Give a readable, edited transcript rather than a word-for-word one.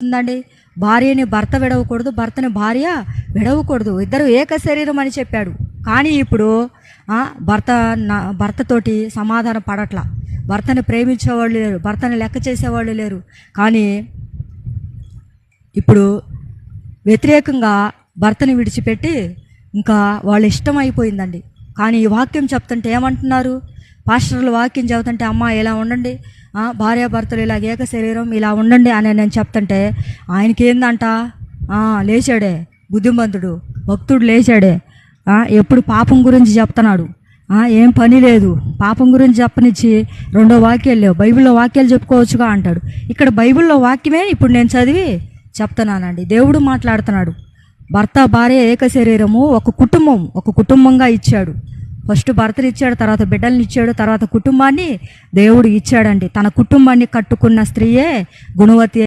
ఉందండి. భార్యని భర్త విడవకూడదు, భర్తని భార్య విడవకూడదు, ఇద్దరు ఏక శరీరం అని చెప్పాడు. కానీ ఇప్పుడు భర్తతోటి సమాధానం పడట్లా, భర్తని ప్రేమించేవాళ్ళు లేరు, భర్తని లెక్క చేసేవాళ్ళు లేరు. కానీ ఇప్పుడు వ్యతిరేకంగా భర్తని విడిచిపెట్టి ఇంకా వాళ్ళ ఇష్టం అయిపోయిందండి. కానీ ఈ వాక్యం చెప్తుంటే ఏమంటున్నారు? పాస్టర్లు వాక్యం చెబుతుంటే అమ్మ ఇలా ఉండండి, భార్యాభర్తలు ఇలా ఏక శరీరం ఇలా ఉండండి అని నేను చెప్తుంటే ఆయనకి ఏందంట, లేచాడే బుద్ధిమంతుడు భక్తుడు, లేచాడే ఎప్పుడు పాపం గురించి చెప్తున్నాడు, ఏం పని లేదు, పాపం గురించి చెప్పనిచ్చి రెండో వాక్యాలు లేవు, బైబిల్లో వాక్యాలు చెప్పుకోవచ్చుగా అంటాడు. ఇక్కడ బైబిల్లో వాక్యమే ఇప్పుడు నేను చదివి చెప్తున్నానండి. దేవుడు మాట్లాడుతున్నాడు. భర్త భార్య ఏక శరీరము, ఒక కుటుంబంగా ఇచ్చాడు. ఫస్ట్ భర్తని ఇచ్చాడు, తర్వాత బిడ్డల్ని ఇచ్చాడు, తర్వాత కుటుంబాన్ని దేవుడు ఇచ్చాడండి. తన కుటుంబాన్ని కట్టుకున్న స్త్రీయే గుణవతి.